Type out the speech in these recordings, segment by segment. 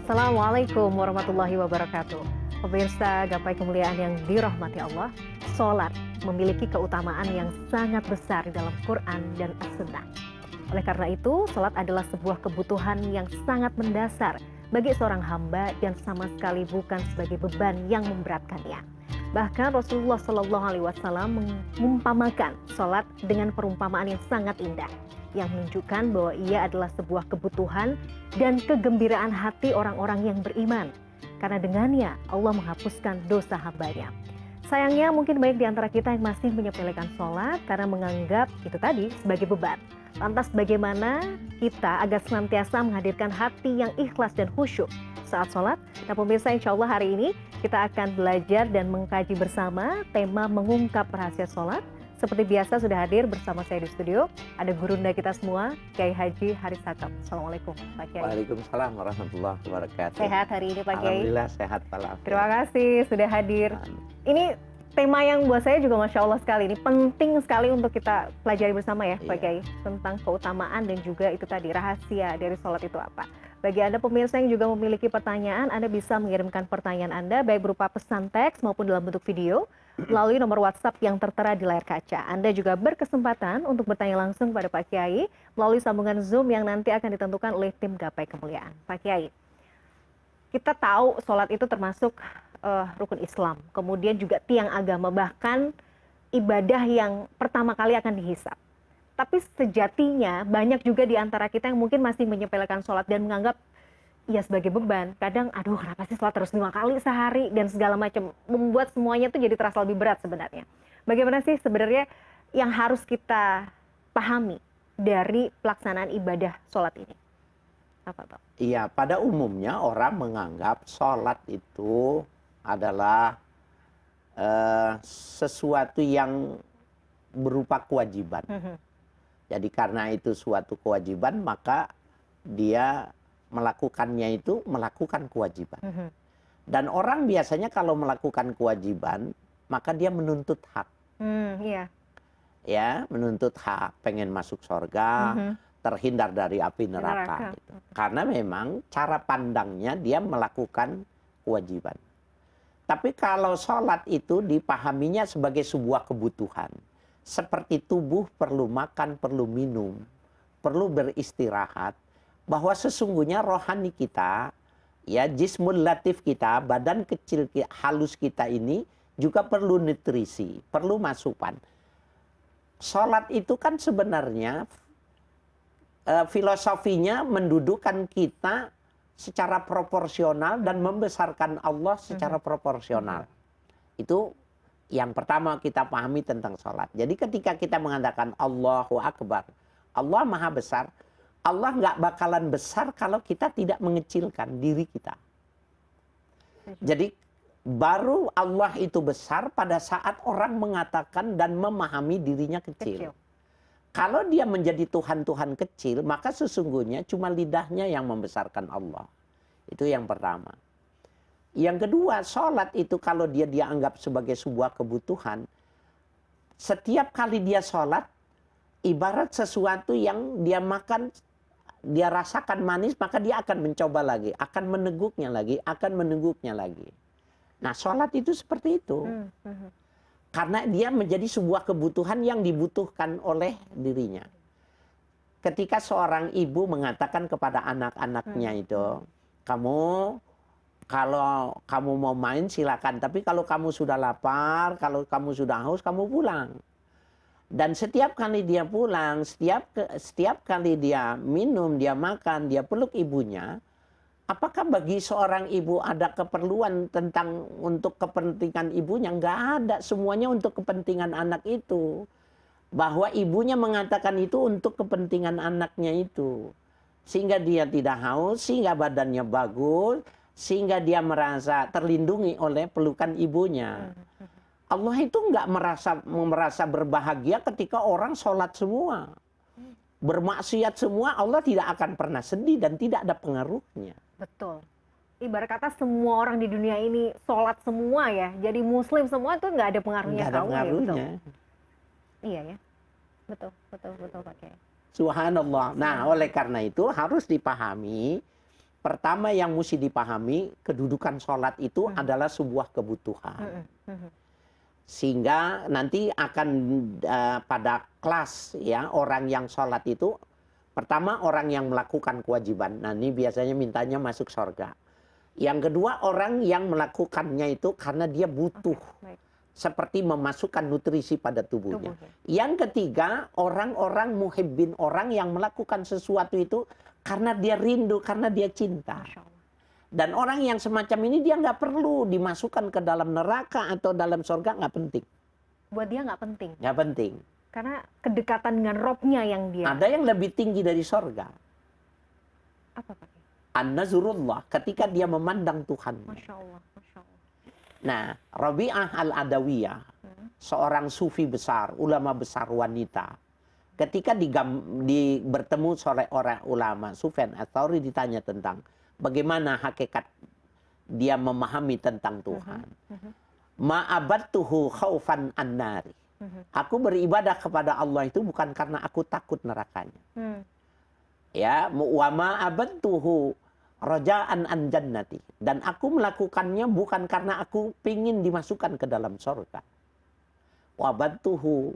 Assalamualaikum warahmatullahi wabarakatuh. Pemirsa gapai kemuliaan yang dirahmati Allah, sholat memiliki keutamaan yang sangat besar dalam Quran dan As-Sunnah. Oleh karena itu, sholat adalah sebuah kebutuhan yang sangat mendasar bagi seorang hamba dan sama sekali bukan sebagai beban yang memberatkannya. Bahkan Rasulullah Shallallahu Alaihi Wasallam mengumpamakan sholat dengan perumpamaan yang sangat indah, yang menunjukkan bahwa ia adalah sebuah kebutuhan dan kegembiraan hati orang-orang yang beriman. Karena dengannya Allah menghapuskan dosa hambanya. Sayangnya mungkin banyak di antara kita yang masih menyepelekan sholat karena menganggap itu tadi sebagai beban. Lantas bagaimana kita agar senantiasa menghadirkan hati yang ikhlas dan khusyuk saat sholat? Nah pemirsa, insya Allah hari ini kita akan belajar dan mengkaji bersama tema mengungkap rahasia sholat. Seperti biasa sudah hadir bersama saya di studio, ada gurunda kita semua, Kiai Haji Haris Hakam. Assalamualaikum Pak Kiai. Waalaikumsalam warahmatullahi wabarakatuh. Sehat hari ini Pak Kiai? Alhamdulillah sehat walafiat. Terima kasih sudah hadir. Ini tema yang buat saya juga Masya Allah sekali, ini penting sekali untuk kita pelajari bersama ya Pak Kiai. Tentang keutamaan dan juga itu tadi rahasia dari sholat itu apa. Bagi Anda pemirsa yang juga memiliki pertanyaan, Anda bisa mengirimkan pertanyaan Anda baik berupa pesan teks maupun dalam bentuk video melalui nomor WhatsApp yang tertera di layar kaca. Anda juga berkesempatan untuk bertanya langsung pada Pak Kiai melalui sambungan Zoom yang nanti akan ditentukan oleh tim Gapai Kemuliaan. Pak Kiai, kita tahu sholat itu termasuk rukun Islam, kemudian juga tiang agama, bahkan ibadah yang pertama kali akan dihisab. Tapi sejatinya banyak juga di antara kita yang mungkin masih menyepelekan sholat dan menganggap ya sebagai beban. Kadang, aduh kenapa sih sholat terus 5 kali sehari dan segala macam. Membuat semuanya itu jadi terasa lebih berat sebenarnya. Bagaimana sih sebenarnya yang harus kita pahami dari pelaksanaan ibadah sholat ini? Apa Pak? Iya, pada umumnya orang menganggap sholat itu adalah sesuatu yang berupa kewajiban. Jadi karena itu suatu kewajiban, maka dia melakukannya itu melakukan kewajiban. Dan orang biasanya kalau melakukan kewajiban, maka dia menuntut hak. Iya. Ya, menuntut hak, pengen masuk surga, terhindar dari api neraka. Gitu. Karena memang cara pandangnya dia melakukan kewajiban. Tapi kalau sholat itu dipahaminya sebagai sebuah kebutuhan. Seperti tubuh perlu makan, perlu minum, perlu beristirahat. Bahwa sesungguhnya rohani kita, ya jismul latif kita, badan kecil halus kita ini juga perlu nutrisi, perlu masukan. Sholat itu kan sebenarnya filosofinya mendudukan kita secara proporsional dan membesarkan Allah secara proporsional. Itu yang pertama kita pahami tentang sholat. Jadi ketika kita mengatakan Allahu Akbar, Allah Maha Besar, Allah nggak bakalan besar kalau kita tidak mengecilkan diri kita. Jadi baru Allah itu besar pada saat orang mengatakan dan memahami dirinya kecil. Kalau dia menjadi Tuhan-Tuhan kecil, maka sesungguhnya cuma lidahnya yang membesarkan Allah. Itu yang pertama. Yang kedua, sholat itu kalau dia anggap sebagai sebuah kebutuhan, setiap kali dia sholat, ibarat sesuatu yang dia makan, dia rasakan manis, maka dia akan mencoba lagi, akan meneguknya lagi, akan meneguknya lagi. Nah, sholat itu seperti itu. Karena dia menjadi sebuah kebutuhan yang dibutuhkan oleh dirinya. Ketika seorang ibu mengatakan kepada anak-anaknya itu, kalau kamu mau main silakan, tapi kalau kamu sudah lapar, kalau kamu sudah haus, kamu pulang. Dan setiap kali dia pulang, setiap kali dia minum, dia makan, dia peluk ibunya, apakah bagi seorang ibu ada keperluan untuk kepentingan ibunya? Enggak ada, semuanya untuk kepentingan anak itu. Bahwa ibunya mengatakan itu untuk kepentingan anaknya itu. Sehingga dia tidak haus, sehingga badannya bagus, sehingga dia merasa terlindungi oleh pelukan ibunya. Allah itu enggak merasa berbahagia ketika orang sholat semua. Bermaksiat semua, Allah tidak akan pernah sedih dan tidak ada pengaruhnya. Betul. Ibarat kata semua orang di dunia ini sholat semua ya. Jadi muslim semua itu nggak ada pengaruhnya. Nggak ada pengaruhnya. Ya, iya ya. Betul Pak Kiai. Subhanallah. Nah, oleh karena itu harus dipahami pertama yang mesti dipahami, kedudukan sholat itu adalah sebuah kebutuhan. Sehingga nanti akan pada kelas ya orang yang sholat itu, pertama orang yang melakukan kewajiban. Nah ini biasanya mintanya masuk surga. Yang kedua orang yang melakukannya itu karena dia butuh. Seperti memasukkan nutrisi pada tubuhnya. Yang ketiga, orang-orang muhibbin, orang yang melakukan sesuatu itu karena dia rindu, karena dia cinta. Dan orang yang semacam ini dia nggak perlu dimasukkan ke dalam neraka atau dalam surga, nggak penting. Buat dia nggak penting. Nggak penting. Karena kedekatan dengan Robnya yang dia. Ada yang lebih tinggi dari surga. Apa Pak? An-nazrullah, ketika dia memandang Tuhan. Masya Allah, Masya Allah. Nah, Rabi'ah al-Adawiyah, seorang sufi besar, ulama besar wanita. Ketika bertemu oleh orang ulama, Sufyan Ats-Tsauri ditanya tentang bagaimana hakikat dia memahami tentang Tuhan. Ma'abadtuhu khaufan an-nari. Aku beribadah kepada Allah itu bukan karena aku takut nerakanya. Ya, wa ma'abadtuhu raja'an an jannati. Dan aku melakukannya bukan karena aku pingin dimasukkan ke dalam surga. Wa badtuhu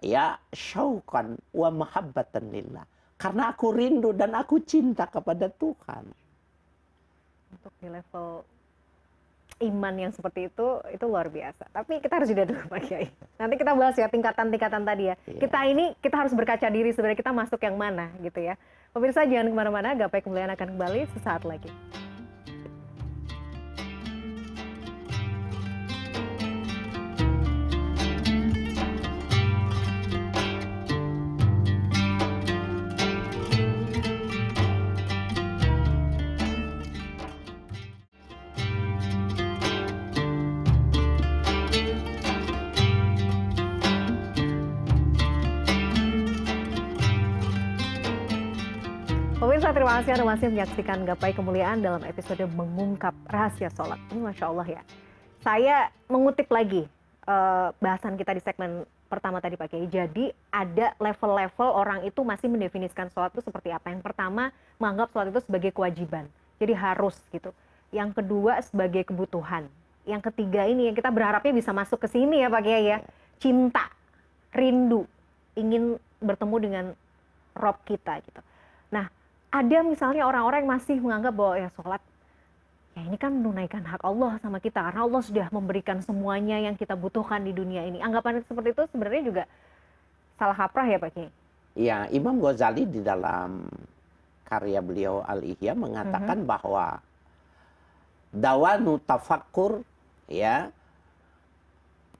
ya syauqan wa mahabbatan lillah. Karena aku rindu dan aku cinta kepada Tuhan. Untuk di level iman yang seperti itu luar biasa. Tapi kita harus jeda dulu Pak Kiai. Nanti kita bahas ya tingkatan-tingkatan tadi ya. Kita harus berkaca diri sebenarnya kita masuk yang mana gitu ya. Pemirsa jangan kemana-mana, Gapai Kemuliaan akan kembali sesaat lagi. Pemirsa, terima kasih Anda masih menyaksikan Gapai Kemuliaan dalam episode mengungkap rahasia sholat. Ini Masya Allah ya. Saya mengutip lagi bahasan kita di segmen pertama tadi Pak Kiai. Jadi ada level-level orang itu masih mendefinisikan sholat itu seperti apa. Yang pertama, menganggap sholat itu sebagai kewajiban. Jadi harus gitu. Yang kedua, sebagai kebutuhan. Yang ketiga ini yang kita berharapnya bisa masuk ke sini ya Pak Kiai ya. Cinta, rindu, ingin bertemu dengan Rob kita gitu. Nah, ada misalnya orang-orang yang masih menganggap bahwa ya sholat, ya ini kan menunaikan hak Allah sama kita. Karena Allah sudah memberikan semuanya yang kita butuhkan di dunia ini. Anggapan seperti itu sebenarnya juga salah kaprah ya Pak Kiai? Ya, Imam Ghazali di dalam karya beliau Al-Ihya mengatakan bahwa dawanu tafakkur ya,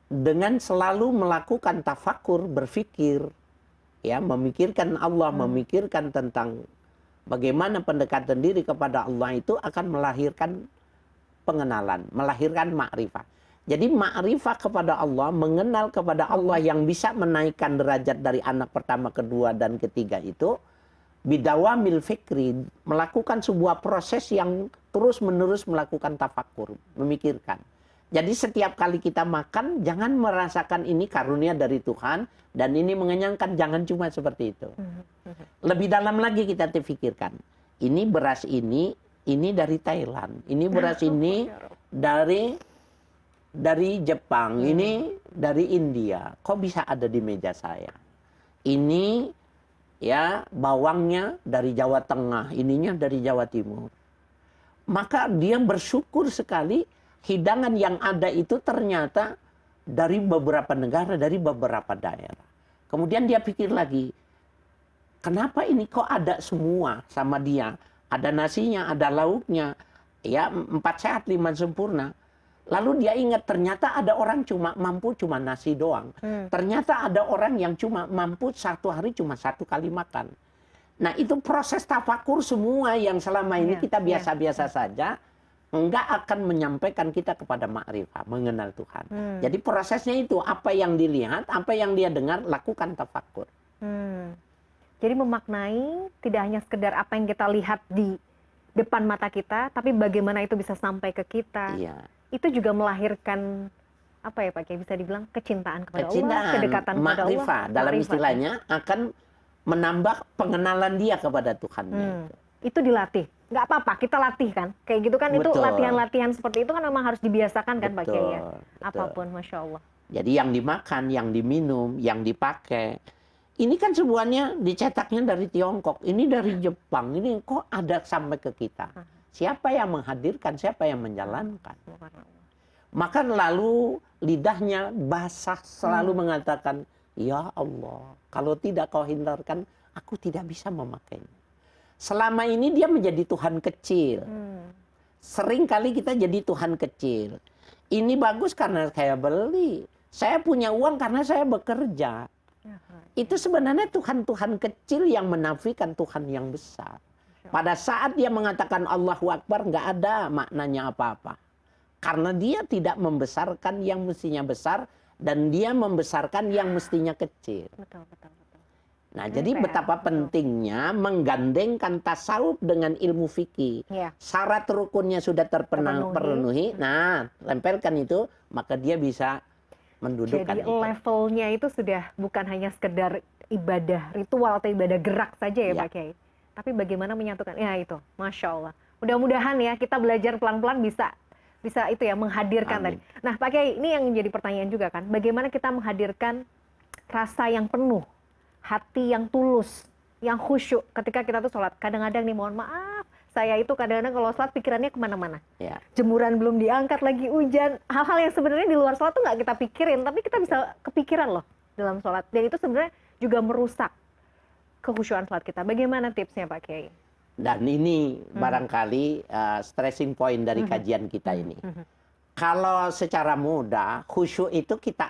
dengan selalu melakukan tafakur, berpikir, ya, memikirkan Allah, memikirkan tentang bagaimana pendekatan diri kepada Allah itu akan melahirkan pengenalan, melahirkan ma'rifah. Jadi ma'rifah kepada Allah, mengenal kepada Allah yang bisa menaikkan derajat dari anak pertama, kedua, dan ketiga itu bidawamil fikri, melakukan sebuah proses yang terus-menerus melakukan tafakur, memikirkan. Jadi setiap kali kita makan, jangan merasakan ini karunia dari Tuhan, dan ini mengenyangkan, jangan cuma seperti itu. Lebih dalam lagi kita pikirkan, ini beras ini dari Thailand, ini beras ini dari Jepang, ini dari India, kok bisa ada di meja saya? Ini ya bawangnya dari Jawa Tengah, ininya dari Jawa Timur. Maka dia bersyukur sekali, hidangan yang ada itu ternyata dari beberapa negara, dari beberapa daerah. Kemudian dia pikir lagi, kenapa ini kok ada semua sama dia? Ada nasinya, ada lauknya, ya 4 sehat 5 sempurna. Lalu dia ingat ternyata ada orang mampu cuma nasi doang. Ternyata ada orang yang cuma mampu 1 hari cuma 1 kali makan. Nah itu proses tafakur semua yang selama ini kita biasa-biasa saja, enggak akan menyampaikan kita kepada ma'rifah, mengenal Tuhan. Jadi prosesnya itu, apa yang dilihat, apa yang dia dengar, lakukan tafakur. Jadi memaknai tidak hanya sekedar apa yang kita lihat di depan mata kita, tapi bagaimana itu bisa sampai ke kita. Iya. Itu juga melahirkan apa ya Pak Kiai, bisa dibilang kecintaan kepada Allah, kedekatan kepada Allah. Ma'rifah dalam istilahnya akan menambah pengenalan dia kepada Tuhan. Itu dilatih. nggak apa-apa kita latih kan, kayak gitu kan. Itu Betul. latihan-latihan seperti itu kan memang harus dibiasakan kan Pak Kiai ya. Betul. Apapun, Masya Allah. Jadi yang dimakan, yang diminum, yang dipakai, ini kan semuanya dicetaknya dari Tiongkok, ini dari Jepang, ini kok ada sampai ke kita. Siapa yang menghadirkan, siapa yang menjalankan? Maka lalu lidahnya basah selalu mengatakan, ya Allah, kalau tidak kau hindarkan, aku tidak bisa memakainya. Selama ini dia menjadi Tuhan kecil. Sering kali kita jadi Tuhan kecil. Ini bagus karena saya beli. Saya punya uang karena saya bekerja. Itu sebenarnya Tuhan-Tuhan kecil yang menafikan Tuhan yang besar. Pada saat dia mengatakan Allahu Akbar, nggak ada maknanya apa-apa. Karena dia tidak membesarkan yang mestinya besar, dan dia membesarkan yang mestinya kecil. Betul, betul, betul. Nah, jadi betapa pentingnya menggandengkan tasawuf dengan ilmu fikih. Ya. Syarat rukunnya sudah terpenuhi. Nah, tempelkan itu, maka dia bisa mendudukkan Jadi itu. levelnya itu sudah bukan hanya sekedar ibadah ritual atau ibadah gerak saja ya Pak Kiai. Tapi bagaimana menyatukan, ya itu, Masya Allah. Mudah-mudahan ya kita belajar pelan-pelan bisa itu ya menghadirkan tadi. Nah Pak Kiai, ini yang menjadi pertanyaan juga kan, bagaimana kita menghadirkan rasa yang penuh, hati yang tulus, yang khusyuk ketika kita tuh sholat. Kadang-kadang nih mohon maaf, saya itu kadang-kadang kalau sholat pikirannya kemana-mana. Ya. Jemuran belum diangkat lagi, hujan, hal-hal yang sebenarnya di luar sholat tuh nggak kita pikirin, tapi kita bisa kepikiran loh dalam sholat. Dan itu sebenarnya juga merusak kekhusyuan sholat kita. Bagaimana tipsnya Pak Kiai? Dan ini barangkali stressing point dari kajian kita ini. Kalau secara mudah, khusyuk itu kita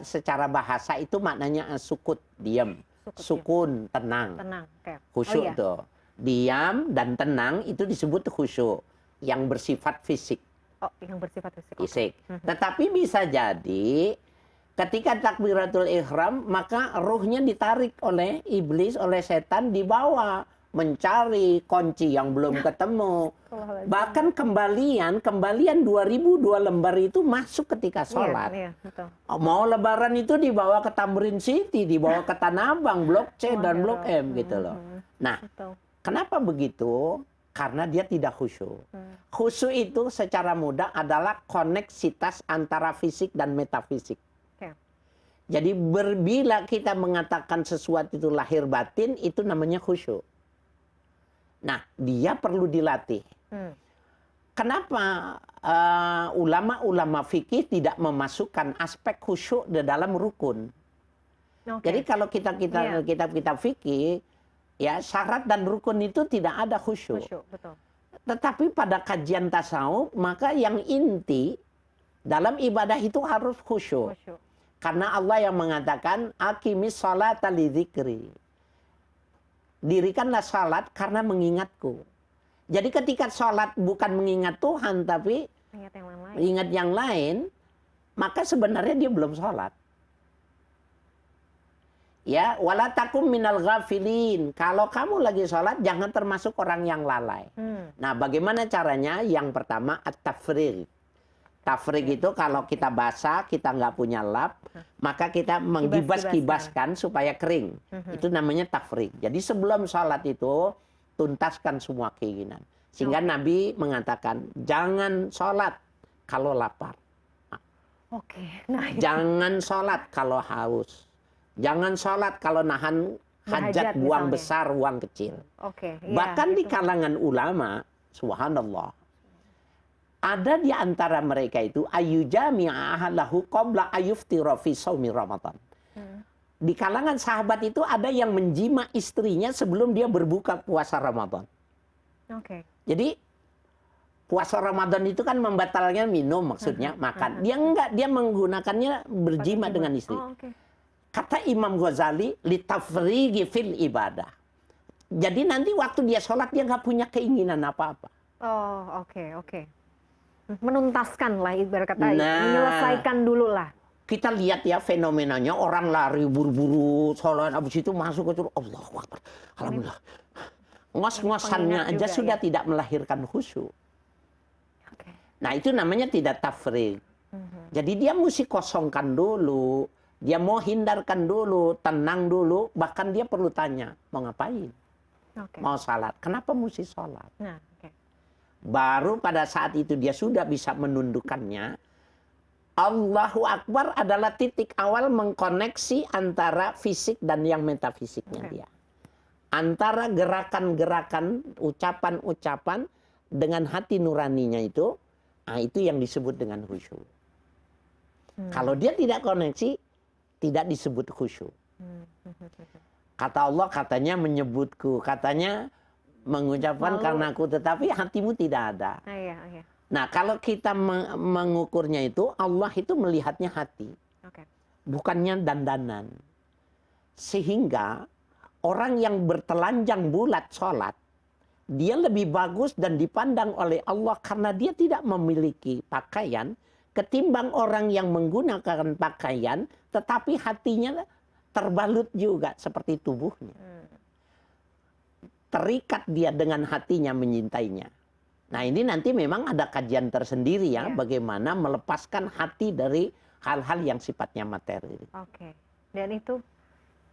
secara bahasa itu maknanya sukut, diam. Sukun, tenang. Tenang. Okay. Khusyuk itu. Diam dan tenang itu disebut khusyuk. Yang bersifat fisik. Oh, yang bersifat fisik. Fisik. Tetapi bisa jadi ketika takbiratul ihram, maka ruhnya ditarik oleh iblis, oleh setan, dibawa mencari kunci yang belum ketemu. Bahkan kembalian 2002 lembar itu masuk ketika sholat. Iya, betul. Mau lebaran itu dibawa ke Tamrin City, dibawa ke Tanah Abang, Blok C dan Blok M gitu loh. Nah, kenapa begitu? Karena dia tidak khusyuk. Khusyuk itu secara mudah adalah koneksitas antara fisik dan metafisik. Jadi bila kita mengatakan sesuatu itu lahir batin, itu namanya khusyuk. Nah, dia perlu dilatih. Kenapa ulama-ulama fikih tidak memasukkan aspek khusyuk di dalam rukun? Jadi kalau kita fikih, ya syarat dan rukun itu tidak ada khusyuk. Betul. Tetapi pada kajian tasawuf, maka yang inti dalam ibadah itu harus khusyuk. Karena Allah yang mengatakan, aqimis sholata lidzikri. Dirikanlah salat karena mengingatku. Jadi ketika salat bukan mengingat Tuhan, tapi ingat yang lain, maka sebenarnya dia belum salat. Ya, wala takum minal ghafilin. Kalau kamu lagi salat, jangan termasuk orang yang lalai. Nah, bagaimana caranya? Yang pertama, at-tafrig. Tafrig itu kalau kita basah, kita nggak punya lap, maka kita menggibas-gibaskan supaya kering. Itu namanya tafrig. Jadi sebelum sholat itu, tuntaskan semua keinginan. Sehingga Nabi mengatakan, jangan sholat kalau lapar. Jangan sholat kalau haus. Jangan sholat kalau nahan hajat, buang besar, buang kecil. Bahkan di kalangan ulama, subhanallah, ada di antara mereka itu ayyujami'a ahlahu qabla ayyuftira fi shaumi Ramadan. Di kalangan sahabat itu ada yang menjima istrinya sebelum dia berbuka puasa Ramadan. Jadi puasa Ramadan itu kan membatalkan minum, maksudnya makan. Dia enggak, dia menggunakannya berjima dengan istri. Kata Imam Ghazali, litafrigi fil ibadah. Jadi nanti waktu dia sholat dia nggak punya keinginan apa-apa. Menuntaskan lah ibarat kata, menyelesaikan dulu lah. Kita lihat ya fenomenanya, orang lari buru-buru sholat, habis itu masuk ke Allahu Akbar, alhamdulillah. Ngos-ngosannya aja sudah tidak melahirkan khusyuk. Nah itu namanya tidak tafrig. Jadi dia mesti kosongkan dulu, dia mau hindarkan dulu, tenang dulu, bahkan dia perlu tanya, mau ngapain? Mau sholat, kenapa mesti sholat? baru pada saat itu dia sudah bisa menundukkannya. Allahu Akbar adalah titik awal mengkoneksi antara fisik dan yang metafisiknya dia. Antara gerakan-gerakan, ucapan-ucapan dengan hati nuraninya itu, itu yang disebut dengan khusyuk. Kalau dia tidak koneksi, tidak disebut khusyuk. Kata Allah katanya menyebutku, katanya mengucapkan karena aku, tetapi hatimu tidak ada. Nah, kalau kita mengukurnya itu, Allah itu melihatnya hati. Bukannya dandanan. Sehingga orang yang bertelanjang bulat sholat, dia lebih bagus dan dipandang oleh Allah karena dia tidak memiliki pakaian, ketimbang orang yang menggunakan pakaian, tetapi hatinya terbalut juga seperti tubuhnya. Terikat dia dengan hatinya menyintainya. Nah, ini nanti memang ada kajian tersendiri ya, bagaimana melepaskan hati dari hal-hal yang sifatnya materi. Dan itu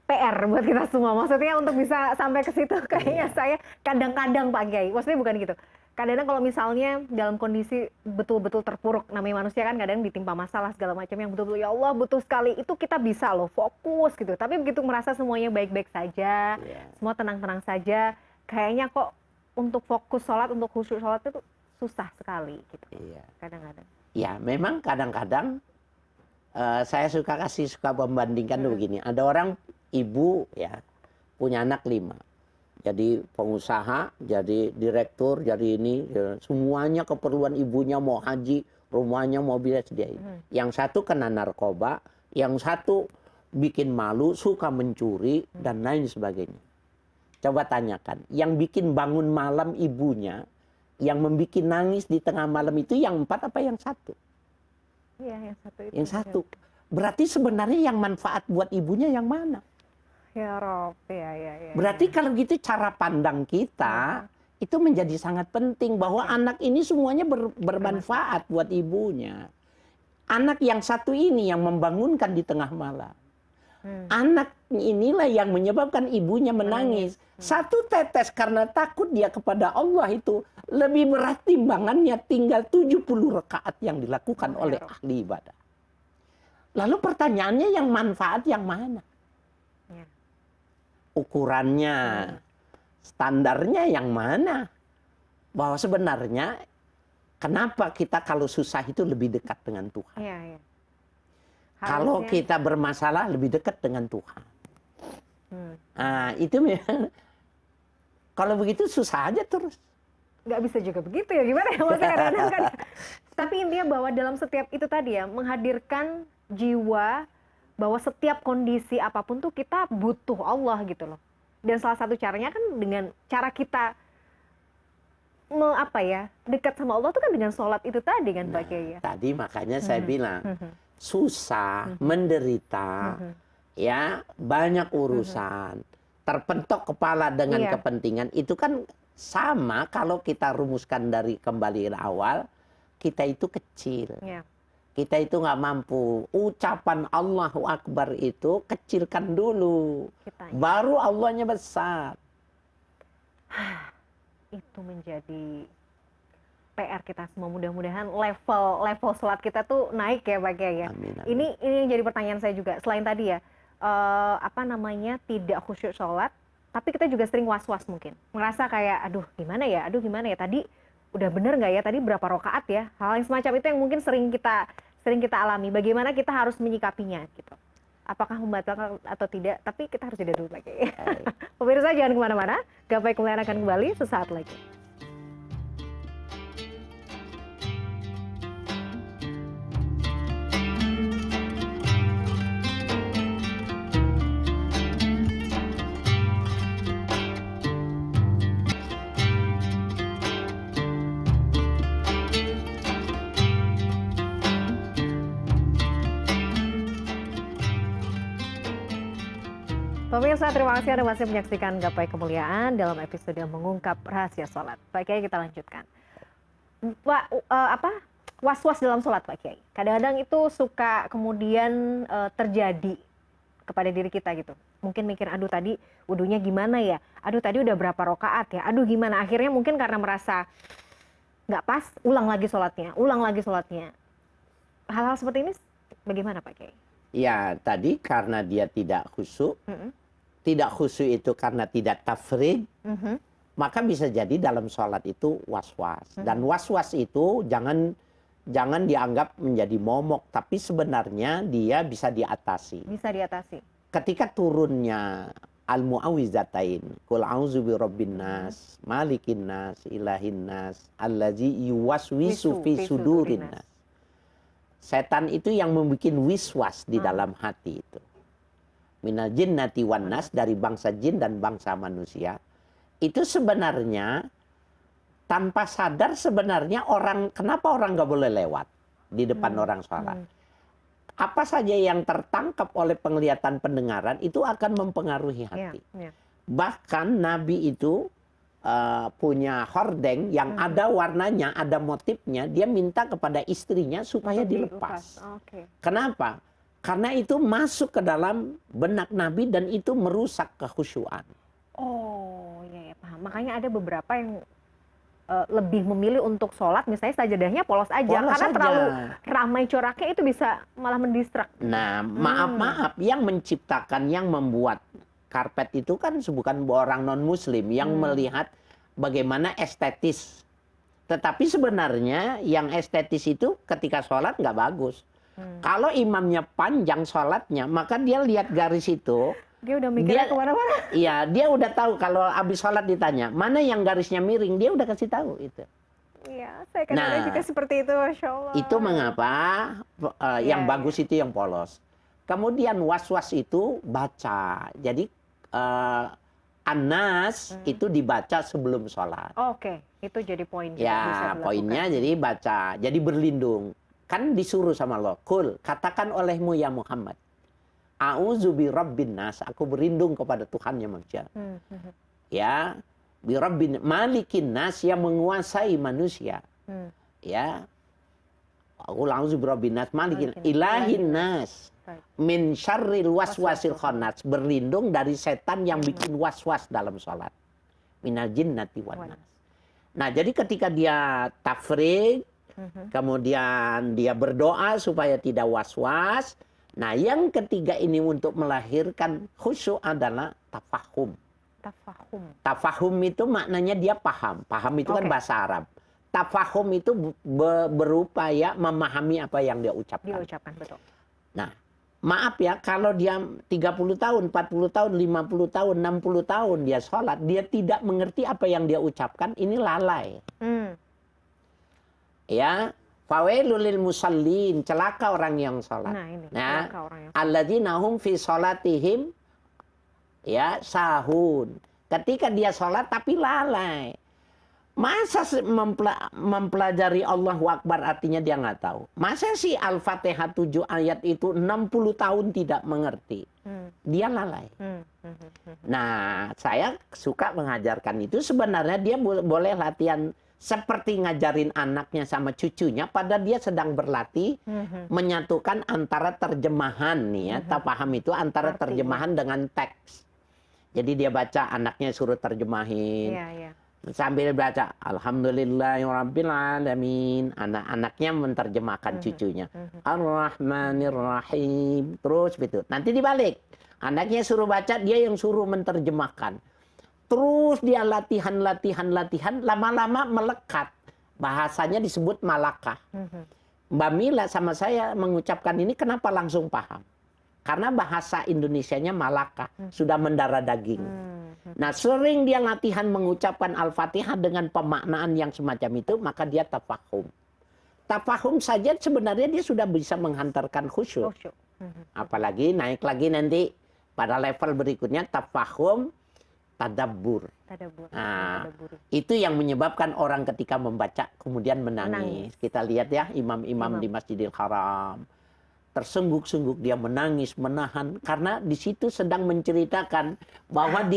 PR buat kita semua. Maksudnya untuk bisa sampai ke situ kayaknya saya kadang-kadang Pak Kiai, maksudnya bukan gitu. Kadang-kadang kalau misalnya dalam kondisi betul-betul terpuruk, namanya manusia kan kadang ditimpa masalah segala macam yang betul-betul ya Allah butuh sekali, itu kita bisa loh fokus gitu. Tapi begitu merasa semuanya baik-baik saja, semua tenang-tenang saja, kayaknya kok untuk fokus sholat, untuk khusyuk sholat itu susah sekali gitu. Kadang-kadang. Ya memang kadang-kadang saya suka membandingkan begini. Ada orang ibu ya punya anak 5. Jadi pengusaha, jadi direktur, jadi ini, semuanya keperluan ibunya mau haji, rumahnya mobilnya sediain. Yang satu kena narkoba, yang satu bikin malu, suka mencuri dan lain sebagainya. Coba tanyakan, yang bikin bangun malam ibunya, yang membuat nangis di tengah malam itu yang 4 apa yang 1? Iya, yang 1 itu. Yang 1. Berarti sebenarnya yang manfaat buat ibunya yang mana? Ya Rob, ya. Berarti kalau gitu cara pandang kita itu menjadi sangat penting bahwa anak ini semuanya bermanfaat buat ibunya. Anak yang 1 ini yang membangunkan di tengah malam. Anak inilah yang menyebabkan ibunya menangis. 1 tetes karena takut dia kepada Allah itu lebih berat timbangannya tinggal 70 rakaat yang dilakukan oleh ahli ibadah. Lalu pertanyaannya yang manfaat yang mana? Ukurannya, standarnya yang mana? Bahwa sebenarnya kenapa kita kalau susah itu lebih dekat dengan Tuhan? Kalau kita bermasalah lebih dekat dengan Tuhan. Nah, itu memang kalau begitu susah aja terus. Nggak bisa juga begitu ya, gimana ya? Maksudnya kadang-kadang kan. Tapi intinya bahwa dalam setiap itu tadi ya, menghadirkan jiwa bahwa setiap kondisi apapun tuh kita butuh Allah gitu loh. Dan salah satu caranya kan dengan cara kita dekat sama Allah tuh kan dengan sholat itu tadi kan Pak Kiai ya. Tadi makanya saya bilang susah, menderita, ya banyak urusan, terpentok kepala dengan kepentingan itu kan sama kalau kita rumuskan dari kembali ke awal, kita itu kecil. Kita itu nggak mampu. Ucapan Allahu Akbar itu kecilkan dulu. Baru Allahnya besar. Itu menjadi PR kita semua. Mudah-mudahan level sholat kita tuh naik ya Pak Kiai ya. Ini yang jadi pertanyaan saya juga. Selain tadi ya, tidak khusyuk sholat, tapi kita juga sering was-was mungkin. Merasa kayak, aduh gimana ya, tadi udah bener nggak ya, tadi berapa rakaat ya. Hal yang semacam itu yang mungkin sering kita alami. Bagaimana kita harus menyikapinya gitu. Apakah membatalkan atau tidak, tapi kita harus jeda dulu lagi. Pemirsa jangan kemana-mana, Gapai Kemuliaan akan kembali sesaat lagi. Pemirsa, terima kasih Anda masih menyaksikan Gapai Kemuliaan dalam episode yang mengungkap rahasia sholat. Pak Kiai, kita lanjutkan. Was-was dalam sholat Pak Kiai. Kadang-kadang itu suka kemudian terjadi kepada diri kita gitu. Mungkin mikir, aduh tadi wudunya gimana ya? Aduh tadi udah berapa rakaat ya? Aduh gimana? Akhirnya mungkin karena merasa nggak pas, ulang lagi sholatnya, ulang lagi sholatnya. Hal-hal seperti ini bagaimana Pak Kiai? Ya, tadi karena dia tidak khusyuk, tidak khusyuk itu karena tidak tafrid, maka bisa jadi dalam sholat itu was-was. Dan was-was itu jangan dianggap menjadi momok, tapi sebenarnya dia bisa diatasi. Bisa diatasi. Ketika turunnya al-mu'awwizatain, qul a'udzu birabbin nas, malikin nas, ilahin nas, allazi yuwaswisu fi sudurin nas. Setan itu yang membuat wiswas di dalam hati itu. Minal jinnati wan nas, dari bangsa jin dan bangsa manusia. Itu sebenarnya tanpa sadar sebenarnya kenapa orang nggak boleh lewat di depan orang sholat. Apa saja yang tertangkap oleh penglihatan pendengaran itu akan mempengaruhi hati. Bahkan Nabi itu punya hordeng yang ada warnanya, ada motifnya. Dia minta kepada istrinya supaya dilepas. Kenapa? Karena itu masuk ke dalam benak Nabi dan itu merusak kekhusyuan. Oh, ya paham. Makanya ada beberapa yang lebih memilih untuk sholat, misalnya sajadahnya polos aja. Karena terlalu ramai coraknya itu bisa malah mendistrak. Nah, maaf, yang menciptakan, yang membuat karpet itu kan bukan orang non-muslim yang melihat bagaimana estetis. Tetapi sebenarnya yang estetis itu ketika sholat nggak bagus. Kalau imamnya panjang sholatnya, maka dia lihat garis itu. Dia udah mikirnya kemana-mana. Iya, dia udah tahu kalau habis sholat ditanya, mana yang garisnya miring, dia udah kasih tahu itu. Iya, saya kenal juga seperti itu, Masya Allah. Itu mengapa yang bagus itu yang polos. Kemudian was-was itu baca. Jadi An-Nas itu dibaca sebelum sholat. Oke, itu jadi poinnya. Ya, poinnya jadi baca, jadi berlindung. Kan disuruh sama Allah, Qul, katakan olehmu ya Muhammad, A'udzu birabbin nas, aku berlindung kepada Tuhannya manusia. Ya, birabbin malikin nas, yang menguasai manusia. Ya. Aku a'udzu birabbin nas, malikin ilahin nas. Min syarril waswasil khannas, berlindung dari setan yang bikin waswas dalam sholat. Minal jinnati wan nas. Nah, jadi ketika dia tafrig, kemudian dia berdoa supaya tidak waswas. Nah, yang ketiga ini untuk melahirkan khusyuk adalah tafahum. Tafahum itu maknanya dia paham. Paham itu kan bahasa Arab. Tafahum itu berupaya memahami apa yang dia ucapkan. Betul. Nah, maaf ya, kalau dia 30 tahun, 40 tahun, 50 tahun, 60 tahun dia sholat, dia tidak mengerti apa yang dia ucapkan, ini lalai. Ya, fawailul lil musallin, celaka orang yang sholat. Nah, alladzina hum fi sholatihim ya sahun. Ketika dia sholat tapi lalai. Masa mempelajari Allahu Akbar artinya dia nggak tahu. Masa sih Al-Fatihah 7 ayat itu 60 tahun tidak mengerti. Dia lalai. Nah, saya suka mengajarkan itu. Sebenarnya dia boleh latihan seperti ngajarin anaknya sama cucunya, pada dia sedang berlatih menyatukan antara terjemahan nih ya. Tafahum itu antara terjemahan dengan teks. Jadi dia baca, anaknya suruh terjemahin. Sambil baca alhamdulillahirabbil alamin, anak-anaknya menerjemahkan cucunya. Ar-Rahmanir-Rahim. Terus gitu. Nanti dibalik. Anaknya suruh baca, dia yang suruh menerjemahkan. Terus dia latihan, lama-lama melekat. Bahasanya disebut malakah. Mbak Mila sama saya mengucapkan ini kenapa langsung paham? Karena bahasa Indonesianya malakah, sudah mendarah daging. Nah, sering dia latihan mengucapkan Al-Fatihah dengan pemaknaan yang semacam itu, maka dia tafahum. Tafahum saja sebenarnya dia sudah bisa menghantarkan khusyuk. Apalagi naik lagi nanti pada level berikutnya tafahum tadabbur. Nah, itu yang menyebabkan orang ketika membaca kemudian menangis. Kita lihat ya imam-imam di Masjidil Haram. Tersengguk-sengguk dia menangis, menahan. Karena di situ sedang menceritakan bahwa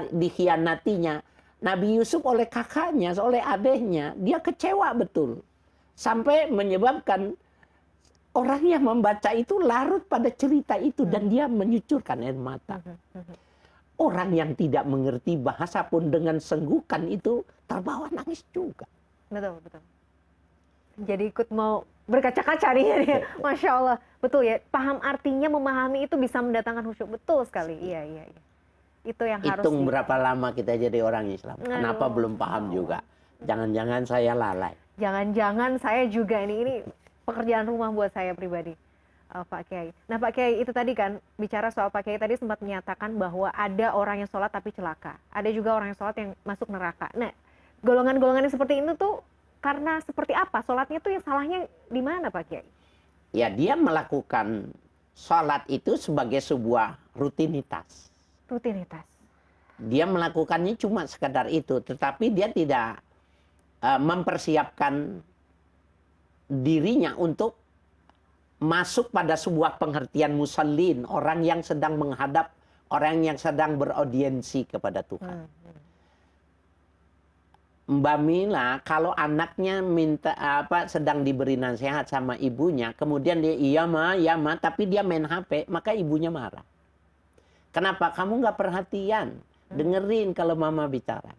dikhianatinya Nabi Yusuf oleh kakaknya, oleh adiknya. Dia kecewa betul. Sampai menyebabkan orang yang membaca itu larut pada cerita itu. Dan dia menyucurkan air mata. Orang yang tidak mengerti bahasa pun dengan senggukan itu terbawa nangis juga. Betul, betul. Jadi ikut mau berkaca-kaca nih ya. Masya Allah. Betul ya, paham artinya, memahami itu bisa mendatangkan khusyuk. Betul sekali. Iya, iya, iya. Itu yang harus Hitung berapa lama kita jadi orang Islam. Kenapa belum paham juga? Jangan-jangan saya lalai. Jangan-jangan saya juga ini pekerjaan rumah buat saya pribadi. Pak Kiai. Nah Pak Kiai, itu tadi kan bicara soal Pak Kiai tadi sempat menyatakan bahwa ada orang yang sholat tapi celaka. Ada juga orang yang sholat yang masuk neraka. Nah, golongan-golongan yang seperti ini tuh karena seperti apa? Sholatnya tuh yang salahnya di mana Pak Kiai? Ya, dia melakukan sholat itu sebagai sebuah rutinitas. Rutinitas. Dia melakukannya cuma sekadar itu, tetapi dia tidak mempersiapkan dirinya untuk masuk pada sebuah pengertian musallin, orang yang sedang menghadap, orang yang sedang beraudiensi kepada Tuhan. Mbak Mila, kalau anaknya minta sedang diberi nasihat sama ibunya, kemudian dia iya ma, tapi dia main HP, maka ibunya marah. Kenapa? Kamu nggak perhatian, dengerin kalau mama bicara.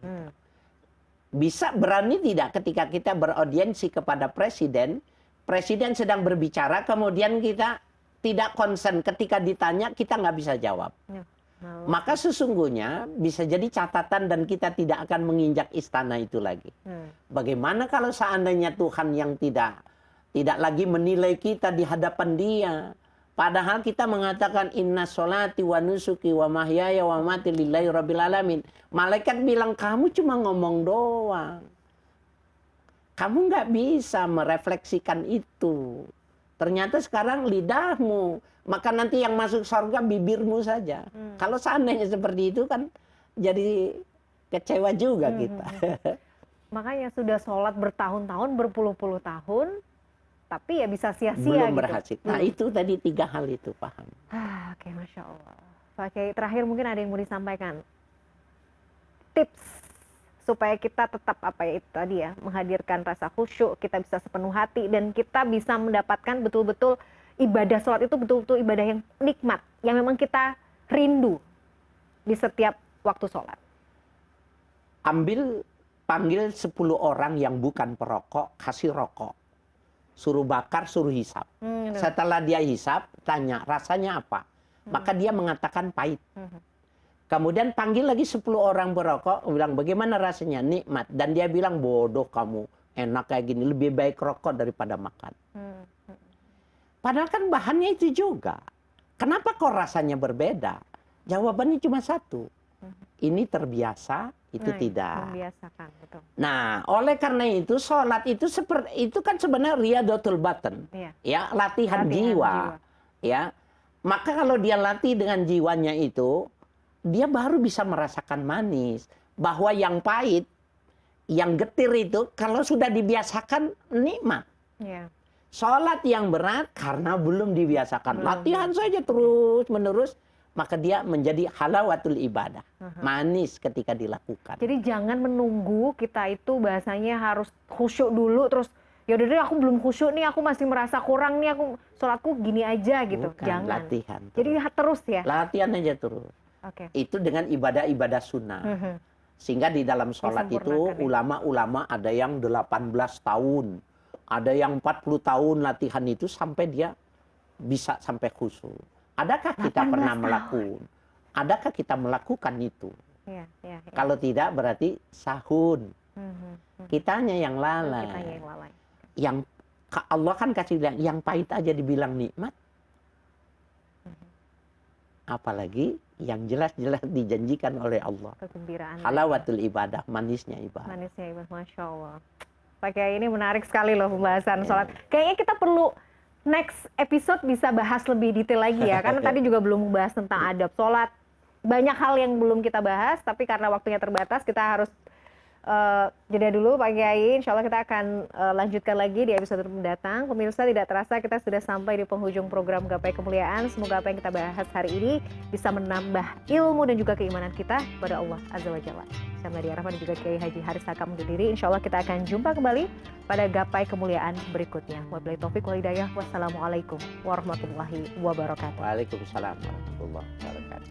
Bisa berani tidak ketika kita beraudiensi kepada presiden, presiden sedang berbicara, kemudian kita tidak konsen ketika ditanya, kita nggak bisa jawab. Maka sesungguhnya bisa jadi catatan dan kita tidak akan menginjak istana itu lagi. Bagaimana kalau seandainya Tuhan yang tidak lagi menilai kita di hadapan Dia, padahal kita mengatakan inna sholati wa nusuki wa mahyaya wa mati lillahi rabbil alamin. Malaikat bilang kamu cuma ngomong doang. Kamu nggak bisa merefleksikan itu. Ternyata sekarang lidahmu, maka nanti yang masuk surga bibirmu saja. Kalau seandainya seperti itu kan jadi kecewa juga kita. Makanya sudah sholat bertahun-tahun, berpuluh-puluh tahun, tapi ya bisa sia-sia Belum gitu. berhasil. Nah itu tadi 3 hal itu, paham. Oke, Masya Allah. Pak Kiai, terakhir mungkin ada yang mau disampaikan. Tips supaya kita tetap itu tadi ya, menghadirkan rasa khusyuk, kita bisa sepenuh hati dan kita bisa mendapatkan betul-betul ibadah sholat itu betul-betul ibadah yang nikmat, yang memang kita rindu di setiap waktu sholat. Panggil 10 orang yang bukan perokok, kasih rokok, suruh bakar, suruh hisap. Setelah dia hisap, tanya rasanya apa, maka dia mengatakan pahit. Kemudian panggil lagi 10 orang berokok, bilang bagaimana rasanya? Nikmat. Dan dia bilang bodoh kamu, enak kayak gini, lebih baik rokok daripada makan. Padahal kan bahannya itu juga. Kenapa kok rasanya berbeda? Jawabannya cuma satu. Ini terbiasa, itu tidak. Membiasakan, betul. Nah, oleh karena itu sholat itu seperti itu kan sebenarnya riyadatul batin. Ya, latihan jiwa. Ya. Maka kalau dia latih dengan jiwanya itu, dia baru bisa merasakan manis. Bahwa yang pahit, yang getir itu, kalau sudah dibiasakan, nikmat. Sholat yang berat, karena belum dibiasakan. Latihan saja terus-menerus, maka dia menjadi halawatul ibadah. Manis ketika dilakukan. Jadi jangan menunggu kita itu bahasanya harus khusyuk dulu, terus yaudah deh aku belum khusyuk nih, aku masih merasa kurang nih, aku sholatku gini aja gitu. Bukan, jangan. latihan. Jadi terus ya? Latihan aja terus. Itu dengan ibadah-ibadah sunnah. Sehingga di dalam sholat itu ulama-ulama ada yang 18 tahun. Ada yang 40 tahun latihan itu sampai dia bisa sampai khusyuk. Adakah kita pernah melakukan? Adakah kita melakukan itu? Kalau tidak berarti sahun. Kitanya yang lalai. Yang Allah kan kasih bilang, yang pahit aja dibilang nikmat. Apalagi yang jelas-jelas dijanjikan oleh Allah. Kegembiraan. Halawatul ibadah, manisnya ibadah. Manisnya ibadah, Masya Allah. Pak Kiai, ini menarik sekali loh pembahasan sholat. Kayaknya kita perlu next episode bisa bahas lebih detail lagi ya. Karena tadi juga belum membahas tentang adab sholat. Banyak hal yang belum kita bahas, tapi karena waktunya terbatas, kita harus jeda dulu Pak Kiai. Insya Allah kita akan lanjutkan lagi di episode mendatang. Pemirsa, tidak terasa kita sudah sampai di penghujung program Gapai Kemuliaan. Semoga apa yang kita bahas hari ini bisa menambah ilmu dan juga keimanan kita kepada Allah Azza wa Jalla. Saya Meladia Rahma dan juga Kiai Haji Haris Hakam undur diri. Insya Allah kita akan jumpa kembali pada Gapai Kemuliaan berikutnya. Wabillahi taufiq wal hidayah. Wassalamualaikum warahmatullahi wabarakatuh. Waalaikumsalam warahmatullahi wabarakatuh.